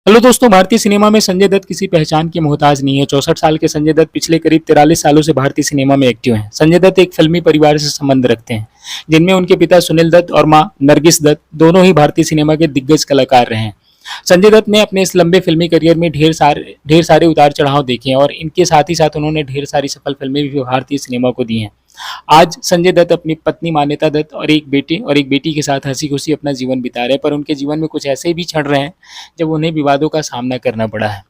Hello दोस्तों, भारतीय cinema में संजय दत्त किसी पहचान की मोहताज नहीं है। 64 साल के संजय दत्त पिछले करीब 43 सालों से भारतीय सिनेमा में एक्टिव हैं। संजय दत्त एक फिल्मी परिवार से संबंध रखते हैं, जिनमें उनके पिता सुनील दत्त और मां नरगिस दत्त दोनों ही भारतीय सिनेमा के दिग्गज कलाकार रहे हैं। संजय दत्त ने अपने इस लंबे फिल्मी करियर में ढेर सारे उतार चढ़ाव देखे हैं और इनके साथ ही साथ उन्होंने ढेर सारी सफल फिल्में भी भारतीय सिनेमा को दी हैं। आज संजय दत्त अपनी पत्नी मान्यता दत्त और एक बेटी के साथ हंसी खुशी अपना जीवन बिता रहे हैं, पर उनके जीवन में कुछ ऐसे भी क्षण रहे हैं जब उन्हें विवादों का सामना करना पड़ा है।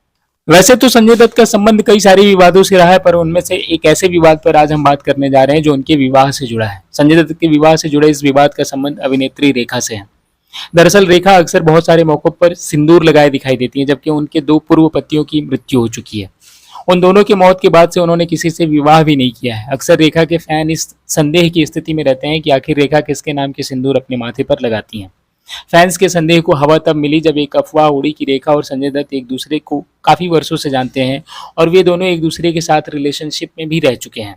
वैसे तो संजय दत्त का संबंध कई सारे विवादों से रहा है, पर उनमें से एक ऐसे विवाद पर आज हम बात करने जा रहे हैं जो उनके विवाह से जुड़ा है। संजय दत्त के विवाह से जुड़े इस विवाद का संबंध अभिनेत्री रेखा से है। दरअसल रेखा अक्सर बहुत सारे मौकों पर सिंदूर लगाए दिखाई देती हैं, जबकि उनके दो पूर्व पतियों की मृत्यु हो चुकी है। उन दोनों की मौत के बाद से उन्होंने किसी से विवाह भी नहीं किया है। अक्सर रेखा के फैन इस संदेह की स्थिति में रहते हैं कि आखिर रेखा किसके नाम के सिंदूर अपने माथे पर लगाती हैं। फैंस के संदेह को हवा तब मिली जब एक अफवाह उड़ी कि रेखा और संजय दत्त एक दूसरे को काफी वर्षों से जानते हैं और वे दोनों एक दूसरे के साथ रिलेशनशिप में भी रह चुके हैं,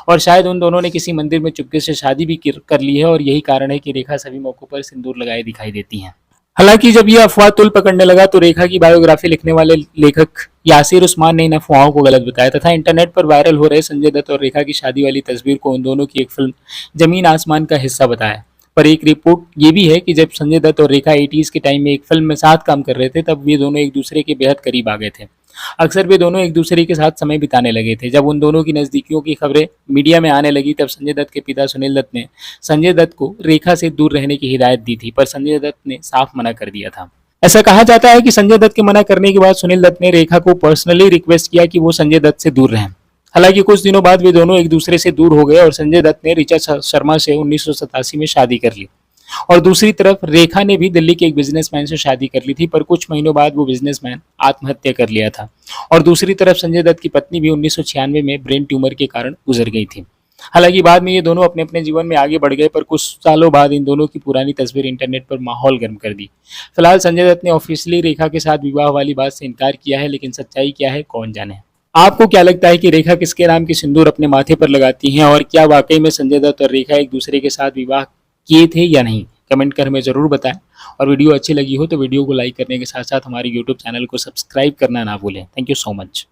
और शायद उन दोनों ने किसी मंदिर में चुपके से शादी भी कर ली है, और यही कारण है कि रेखा सभी मौकों पर सिंदूर लगाए दिखाई देती हैं। हालांकि जब यह अफवाह तुल पकड़ने लगा तो रेखा की बायोग्राफी लिखने वाले लेखक यासिर उस्मान ने इन अफवाहों को गलत बताया तथा इंटरनेट पर वायरल हो रहे संजय दत्त और रेखा की शादी वाली तस्वीर को उन दोनों की एक फिल्म जमीन आसमान का हिस्सा बताया। पर एक रिपोर्ट ये भी है कि जब संजय दत्त और रेखा 80s के टाइम में एक फिल्म में साथ काम कर रहे थे, तब वे दोनों एक दूसरे के बेहद करीब आ गए थे। अक्सर वे दोनों एक दूसरे के साथ समय बिताने लगे थे। जब उन दोनों की नज़दीकियों की खबरें मीडिया में आने लगी, तब संजय दत्त के पिता सुनील दत्त ने संजय दत्त को रेखा से दूर रहने की हिदायत दी थी, पर संजय दत्त ने साफ मना कर दिया था। ऐसा कहा जाता है कि संजय दत्त के मना करने के बाद सुनील दत्त ने रेखा को पर्सनली रिक्वेस्ट किया कि वो संजय दत्त से दूर रहें। हालांकि कुछ दिनों बाद वे दोनों एक दूसरे से दूर हो गए और संजय दत्त ने ऋचा शर्मा से 1987 में शादी कर ली, और दूसरी तरफ रेखा ने भी दिल्ली के एक बिजनेसमैन से शादी कर ली थी, पर कुछ महीनों बाद वो बिजनेसमैन आत्महत्या कर लिया था। और दूसरी तरफ संजय दत्त की पत्नी भी 1996 में ब्रेन ट्यूमर के कारण गुजर गई थी। हालांकि बाद में ये दोनों अपने अपने जीवन में आगे बढ़ गए, पर कुछ सालों बाद इन दोनों की पुरानी तस्वीर इंटरनेट पर माहौल गर्म कर दी। फिलहाल संजय दत्त ने ऑफिशियली रेखा के साथ विवाह वाली बात से इनकार किया है, लेकिन सच्चाई क्या है कौन जाने। आपको क्या लगता है कि रेखा किसके नाम के सिंदूर अपने माथे पर लगाती हैं, और क्या वाकई में संजय दत्त और रेखा एक दूसरे के साथ विवाह किए थे या नहीं? कमेंट कर हमें जरूर बताएं, और वीडियो अच्छी लगी हो तो वीडियो को लाइक करने के साथ साथ हमारे यूट्यूब चैनल को सब्सक्राइब करना ना भूलें। Thank you so much.